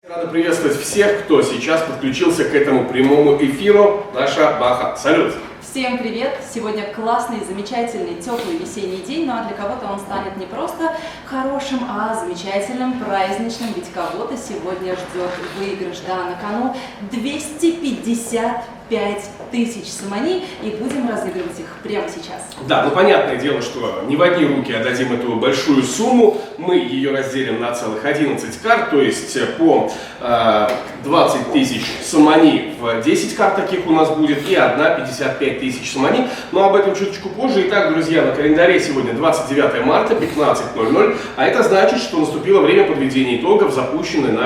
Рада приветствовать всех, кто сейчас подключился к этому прямому эфиру. Наша Баха. Салют! Всем привет! Сегодня классный, замечательный, теплый весенний день, ну а для кого-то он станет не просто хорошим, а замечательным, праздничным, ведь кого-то сегодня ждет выигрыш. Да, на кону 255 тысяч самани, и будем разыгрывать их прямо сейчас. Да, ну понятное дело, что не в одни руки отдадим эту большую сумму. Мы ее разделим на целых 11 карт, то есть по 20 тысяч самани в 10 карт таких у нас будет, и одна 55 тысяч самани. Но об этом чуточку позже. Итак, друзья, на календаре сегодня 29 марта, 15:00, а это значит, что наступило время подведения итогов запущенной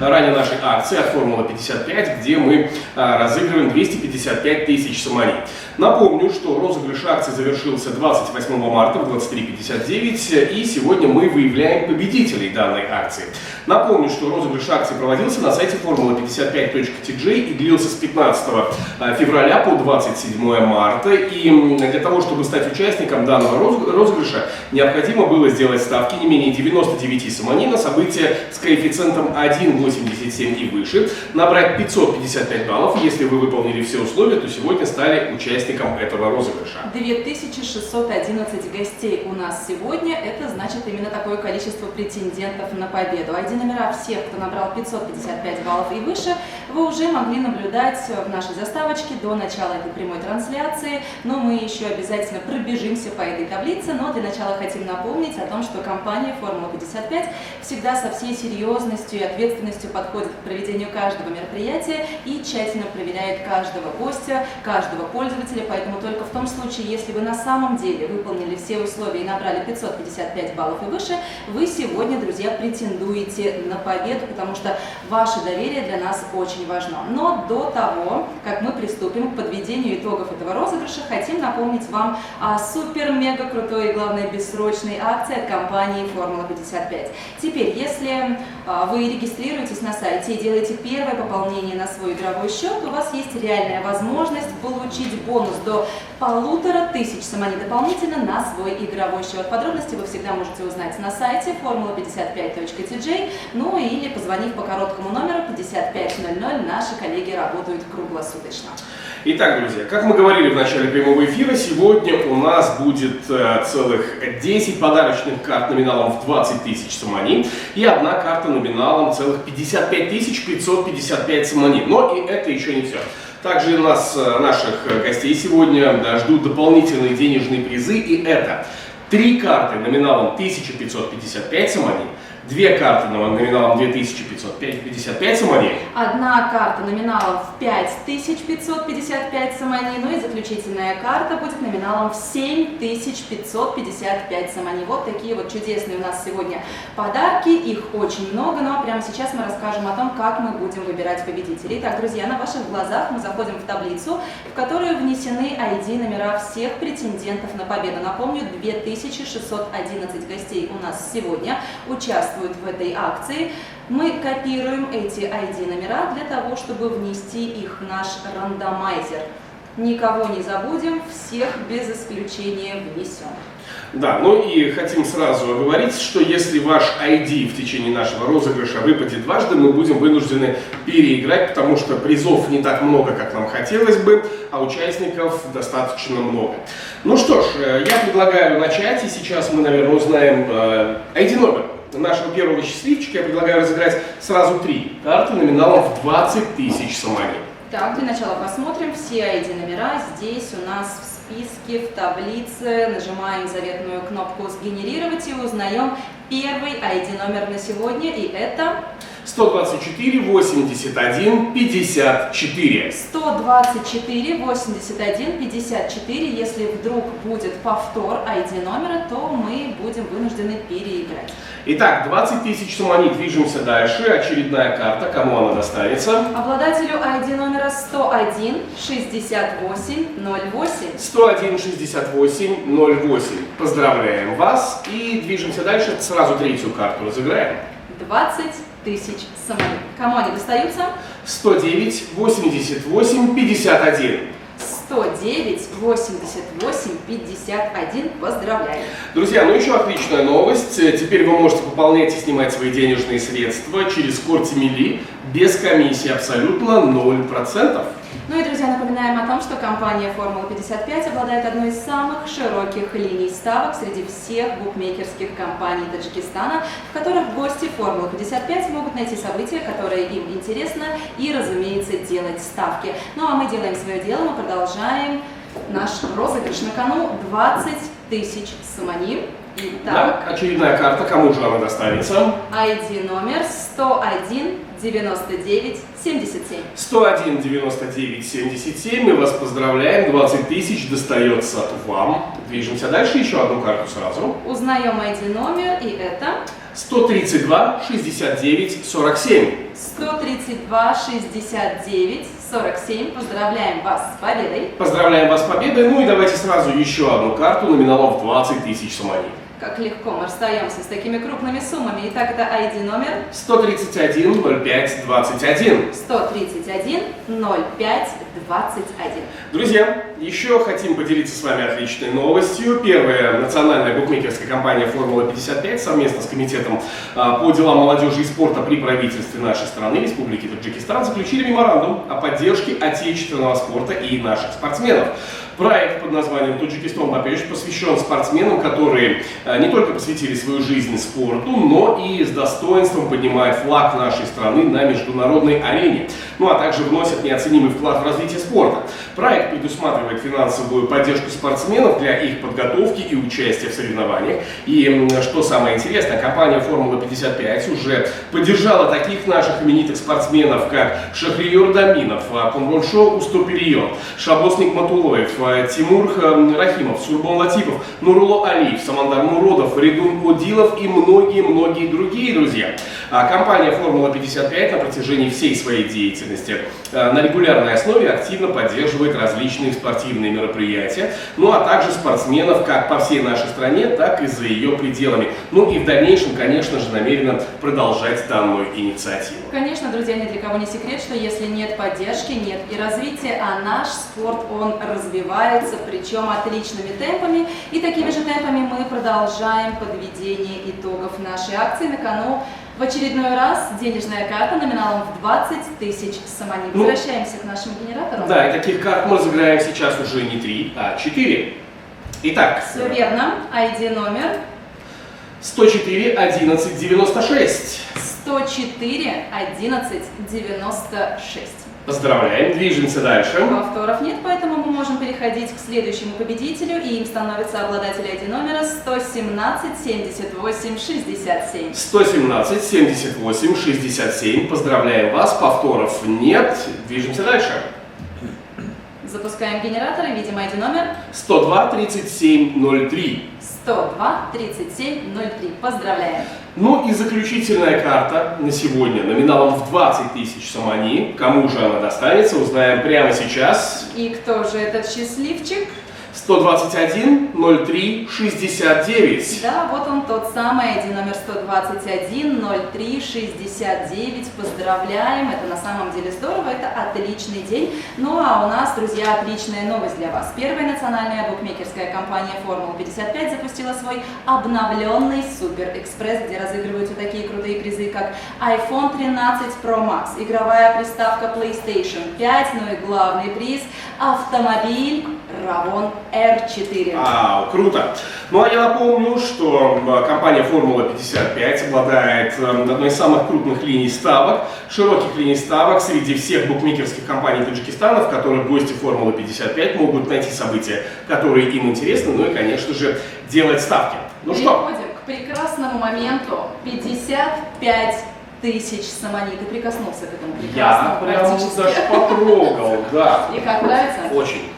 ранее нашей акции от Формулы 55, где мы разыгрываем 255 тысяч самани. Напомню, что розыгрыш акции завершился 28 марта в 23:59, и сегодня мы выявляем победителей данной акции. Напомню, что розыгрыш акции проводился на сайте formula55.tj и длился с 15 февраля по 27 марта. И для того, чтобы стать участником данного розыгрыша, необходимо было сделать ставки не менее 99 самани на событие с коэффициентом 1,87 и выше, набрать 555 баллов. Если вы выполнили все условия, то сегодня стали участником этого розыгрыша. 2611 гостей у нас сегодня, это значит именно такое количество претендентов на победу. ID-номера всех, кто набрал 555 баллов и выше, вы уже могли наблюдать в нашей заставочке до начала этой прямой трансляции, но мы еще обязательно пробежимся по этой таблице, но для начала хотим напомнить о том, что компания Формула 55 всегда со всей серьезностью и ответственностью подходит к проведению каждого мероприятия и тщательно проверяет каждого гостя, каждого пользователя, поэтому только в том случае, если вы на самом деле выполнили все условия и набрали 555 баллов и выше, вы сегодня, друзья, претендуете на победу, потому что ваше доверие для нас очень важно. Но до того, как мы приступим к подведению итогов этого розыгрыша, хотим напомнить вам о супер-мега крутой и, главное, бессрочной акции от компании Формула 55. Теперь, если вы регистрируетесь на сайте и делаете первое пополнение на свой игровой счет, у вас есть реальная возможность получить бонус до 1500 самани дополнительно на свой игровой счет. Подробности вы всегда можете узнать на сайте formula55.tj, ну или позвонив по короткому номеру 5500, наши коллеги работают круглосуточно. Итак, друзья, как мы говорили в начале прямого эфира, сегодня у нас будет целых 10 подарочных карт номиналом в 20 тысяч самани и одна карта номиналом целых 55 555 самани. Но и это еще не все. Также наших гостей сегодня ждут дополнительные денежные призы, и это 3 карты номиналом 1555 самани, 2 карты номиналом 2555 самани. Одна карта номиналом в 5555 самани, ну и заключительная карта будет номиналом в 7555 самани. Вот такие вот чудесные у нас сегодня подарки, их очень много, но прямо сейчас мы расскажем о том, как мы будем выбирать победителей. Итак, друзья, на ваших глазах мы заходим в таблицу, в которую внесены ID-номера всех претендентов на победу. Напомню, 2611 гостей у нас сегодня участвуют в этой акции. Мы копируем эти ID-номера для того, чтобы внести их в наш рандомайзер. Никого не забудем, всех без исключения внесем. Да, ну и хотим сразу оговорить, что если ваш ID в течение нашего розыгрыша выпадет дважды, мы будем вынуждены переиграть, потому что призов не так много, как нам хотелось бы, а участников достаточно много. Ну что ж, я предлагаю начать, и сейчас мы, наверное, узнаем ID-номер нашего первого счастливчика. Я предлагаю разыграть сразу 3 карты номиналом в 20 тысяч самани. Так, для начала посмотрим все ID-номера. Здесь у нас в списке, в таблице. Нажимаем заветную кнопку «Сгенерировать» и узнаем первый ID-номер на сегодня. И это 124 81 54. 124 81 54. Если вдруг будет повтор ID-номера, то мы будем вынуждены переиграть. Итак, 20 тысяч самани, движемся дальше. Очередная карта, кому она достанется? Обладателю ID номера 101 68 08. 101 68 08. Поздравляем вас и движемся дальше. Сразу третью карту разыграем. 20 тысяч самолетов. Кому они достаются? 109 88 51. 109 88 51. Поздравляю! Друзья, ну еще отличная новость. Теперь вы можете пополнять и снимать свои денежные средства через Кортимели без комиссии, абсолютно 0%. Ну и, друзья, напоминаем о том, что компания «Формула-55» обладает одной из самых широких линий ставок среди всех букмекерских компаний Таджикистана, в которых гости «Формулы-55» могут найти события, которые им интересно, и, разумеется, делать ставки. Ну а мы делаем свое дело, мы продолжаем наш розыгрыш. На кону 20 тысяч сомани. Итак, Да, очередная карта, кому же она достанется? ID номер 101 99 77. 101 99 77. Мы вас поздравляем. 20 тысяч достается вам. Движемся дальше. Еще одну карту сразу. Узнаем ID номер, и это 132 69 47. 132 69 47. Поздравляем вас с победой. Поздравляем вас с победой. Ну и давайте сразу еще одну карту номиналом в 20 тысяч сомани. Как легко мы расстаемся с такими крупными суммами. Итак, это ID номер 131 05 21. 131 05 21. Друзья, еще хотим поделиться с вами отличной новостью. Первая национальная букмекерская компания «Формула-55» совместно с Комитетом по делам молодежи и спорта при правительстве нашей страны, Республики Таджикистан, заключили меморандум о поддержке отечественного спорта и наших спортсменов. Проект под названием «Таджикистан Бапеш» посвящен спортсменам, которые не только посвятили свою жизнь спорту, но и с достоинством поднимают флаг нашей страны на международной арене, ну а также вносят неоценимый вклад в развитие спорта. Проект предусматривает финансовую поддержку спортсменов для их подготовки и участия в соревнованиях. И, что самое интересное, компания «Формула-55» уже поддержала таких наших именитых спортсменов, как Шахриёр Даминов, Кумроншо Устопирион, Шабосник Матулоев, Тимур Рахимов, Сурбон Латипов, Нуруло Алиев, Самандар Муродов, Редун Одилов и многие-многие другие, друзья. Компания «Формула-55» на протяжении всей своей деятельности на регулярной основе активно поддерживает различные спортивные мероприятия, ну а также спортсменов как по всей нашей стране, так и за ее пределами. Ну и в дальнейшем, конечно же, намерена продолжать данную инициативу. Конечно, друзья, ни для кого не секрет, что если нет поддержки, нет и развития, а наш спорт, он развивается, причем отличными темпами. И такими же темпами мы продолжаем подведение итогов нашей акции. На кону в очередной раз денежная карта номиналом в 20 тысяч сомани. Возвращаемся к нашему генератору. Да, и таких карт мы разыграем сейчас уже не 3, а 4. Итак. Все верно. ID номер 104 11 96. 104 11 96. Поздравляем, движемся дальше. Повторов нет, поэтому мы можем переходить к следующему победителю, и им становится обладатель ID номера 117 78 67. 117 78 67. Поздравляем вас, повторов нет, движемся дальше. Запускаем генератор и видим ID номер 102 37 03. 102 37 03. Поздравляем! Ну и заключительная карта на сегодня номиналом в 20 тысяч сомани. Кому же она достанется, узнаем прямо сейчас. И кто же этот счастливчик? 121 03 69. Да, вот он тот самый ID номер 121 03 69. Поздравляем, это на самом деле здорово, это отличный день. Ну а у нас, друзья, отличная новость для вас. Первая национальная букмекерская компания «Формула-55» запустила свой обновленный Супер Экспресс, где разыгрываются такие крутые призы, как iPhone 13 Pro Max, игровая приставка PlayStation 5, ну и главный приз – автомобиль Ravon R4. Круто! Ну а я напомню, что компания «Формула-55» обладает одной из самых крупных линий ставок, широких линий ставок среди всех букмекерских компаний Таджикистана, в которых гости «Формулы-55» могут найти события, которые им интересны, ну и, конечно же, делать ставки. Ну что? Переходим к прекрасному моменту. 55 тысяч сомани. Ты прикоснулся к этому прекрасному Я прям практически. даже потрогал, да. И как нравится? Очень.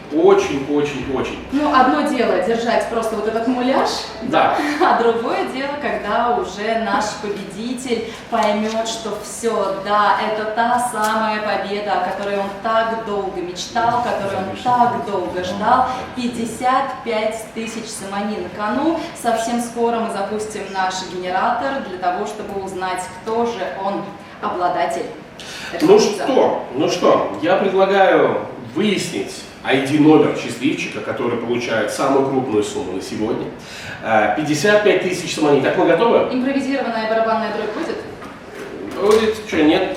Ну, одно дело держать просто вот этот муляж, Да. а другое дело, когда уже наш победитель поймет, что все, да, это та самая победа, о которой он так долго мечтал, которую он так долго ждал. 55 тысяч сомани на кону. Совсем скоро мы запустим наш генератор для того, чтобы узнать, кто же он, обладатель этого приза. Ну что, я предлагаю выяснить, ID номер счастливчика, который получает самую крупную сумму на сегодня. 55 тысяч самани. Так, мы готовы? Импровизированная барабанная дробь будет? Будет, что нет.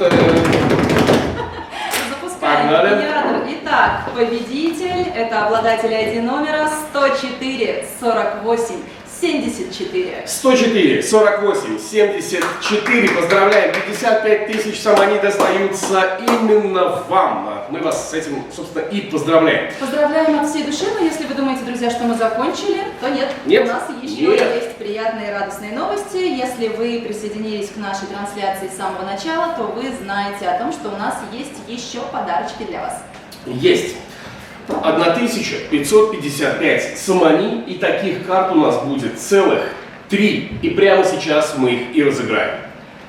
Запускаем генератор. Итак, победитель – это обладатель ID номера 104 48 74. 104, 48, 74. Поздравляем, 55 тысяч самани достаются именно вам. Мы вас с этим, собственно, и поздравляем. Поздравляем от всей души, но если вы думаете, друзья, что мы закончили, то нет. Нет. У нас еще есть приятные и радостные новости. Если вы присоединились к нашей трансляции с самого начала, то вы знаете о том, что у нас есть еще подарочки для вас. Есть. 1555 самани, и таких карт у нас будет целых 3. И прямо сейчас мы их и разыграем.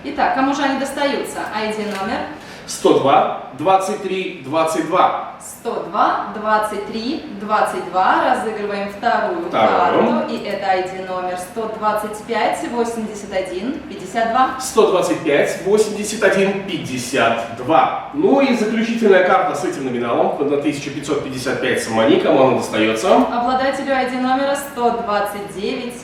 Итак, кому же они достаются? ID номер 102, 23, 22. 102 23 22. Разыгрываем вторую карту. И это ID номер 125 81 52. 125, 81, 52. Ну и заключительная карта с этим номиналом, 1555 самани, кому она достается? Обладателю ID номера 129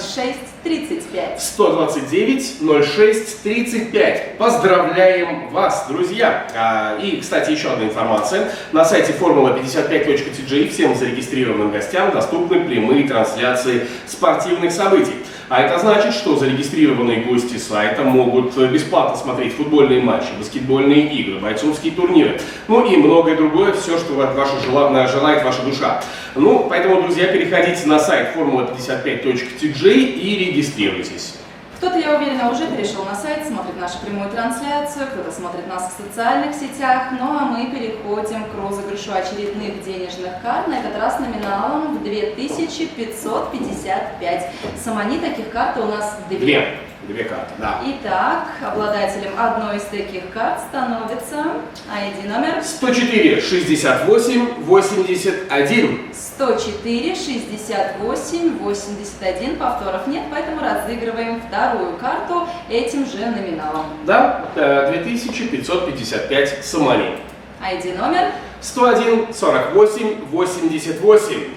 06 35. 129, 06, 35. Поздравляем вас, друзья! И, кстати, еще одна информация. На сайте formula55.tg всем зарегистрированным гостям доступны прямые трансляции спортивных событий. А это значит, что зарегистрированные гости сайта могут бесплатно смотреть футбольные матчи, баскетбольные игры, бойцовские турниры, ну и многое другое, все, что желает ваша душа. Ну, поэтому, друзья, переходите на сайт formula55.tg и регистрируйтесь. Кто-то, я уверена, уже перешел на сайт, смотрит нашу прямую трансляцию, кто-то смотрит нас в социальных сетях. Ну а мы переходим к розыгрышу очередных денежных карт, на этот раз номиналом в 2555 самани. Таких карт у нас две. Две карты, да. Итак, обладателем одной из таких карт становится ID номер 104 68 81. 104 68 81. Повторов нет, поэтому разыгрываем вторую карту этим же номиналом. Да, 2555 самани. ID номер 101 48 88.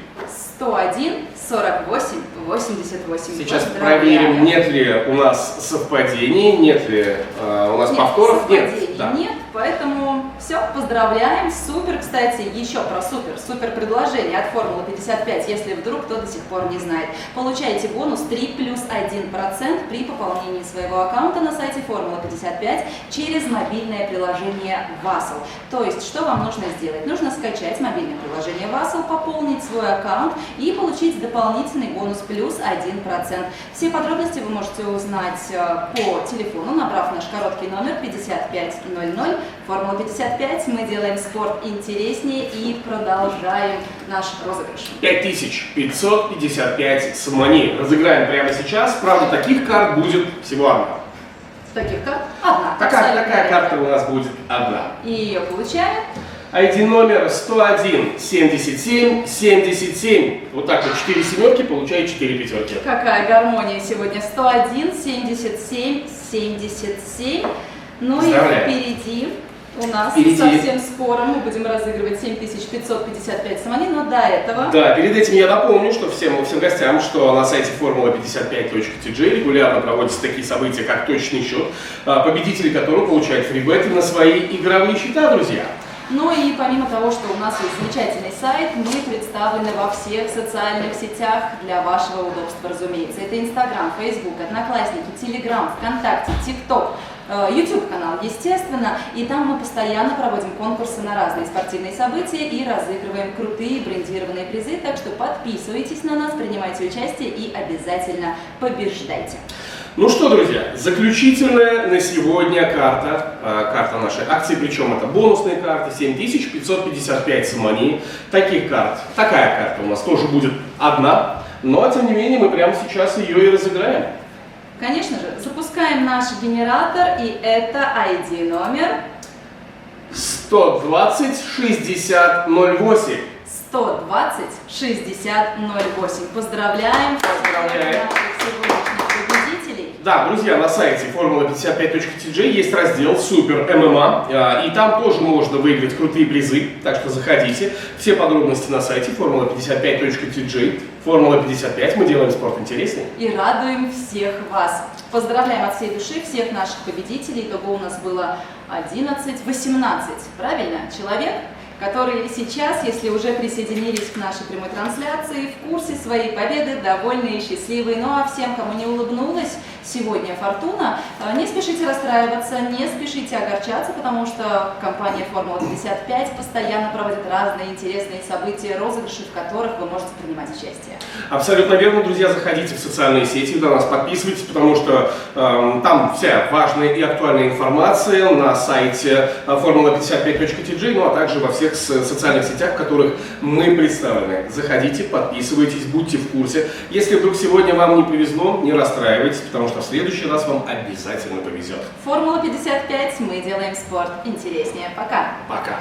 101 48 88. Сейчас проверим, нет ли у нас совпадений, нет ли у нас повторов. Нет, да. нет, поэтому все, поздравляем, супер. Кстати, еще про супер предложение от Формулы 55, если вдруг кто до сих пор не знает. Получаете бонус 3 плюс 1% при пополнении своего аккаунта на сайте Формулы 55 через мобильное приложение Vassal. То есть, что вам нужно сделать? Нужно скачать мобильное приложение Vassal, пополнить свой аккаунт и получить дополнительный бонус плюс 1%. Все подробности вы можете узнать по телефону, набрав наш короткий номер 5500. Формула 55. Мы делаем спорт интереснее и продолжаем наш розыгрыш. 5555 самани. Разыграем прямо сейчас. Правда, таких карт будет всего одна. Таких карт одна. Такая карта у нас будет одна. И ее получает ID номер 101 77 77. Вот так вот 4 семерки получает 4 пятерки. Какая гармония сегодня. 101 77 77. Ну и впереди у нас совсем скоро мы будем разыгрывать 7555 самани, но до этого... Да, перед этим я напомню, что всем гостям, что на сайте formula55.tg регулярно проводятся такие события, как точный счет, победители которого получают фрибеты на свои игровые счета, друзья. Ну и помимо того, что у нас есть замечательный сайт, мы представлены во всех социальных сетях для вашего удобства, разумеется. Это Instagram, Facebook, Одноклассники, Telegram, ВКонтакте, TikTok, YouTube-канал, естественно. И там мы постоянно проводим конкурсы на разные спортивные события и разыгрываем крутые брендированные призы. Так что подписывайтесь на нас, принимайте участие и обязательно побеждайте. Ну что, друзья, заключительная на сегодня карта нашей акции, причем это бонусные карты, 7555 самани. Такая карта у нас тоже будет одна, но тем не менее мы прямо сейчас ее и разыграем. Конечно же, запускаем наш генератор, и это ID номер 120 60 08. 120 60 08. Поздравляем наших сегодняшних победителей. Да, друзья, на сайте formula55.tj есть раздел Супер ММА, и там тоже можно выиграть крутые призы, так что заходите. Все подробности на сайте formula55.tj. Формула 55, мы делаем спорт интереснее. И радуем всех вас. Поздравляем от всей души всех наших победителей. Итого у нас было 18, правильно, человек, которые сейчас, если уже присоединились к нашей прямой трансляции, в курсе своей победы, довольные и счастливые. Ну а всем, кому не улыбнулась сегодня фортуна, не спешите расстраиваться, не спешите огорчаться, потому что компания Формула-55 постоянно проводит разные интересные события, розыгрыши, в которых вы можете принимать участие. Абсолютно верно, друзья, заходите в социальные сети, на нас подписывайтесь, потому что там вся важная и актуальная информация на сайте formula55.tj, ну а также во всех социальных сетях, в которых мы представлены. Заходите, подписывайтесь, будьте в курсе. Если вдруг сегодня вам не повезло, не расстраивайтесь, потому что в следующий раз вам обязательно повезет. Формула 55, мы делаем спорт интереснее. Пока! Пока!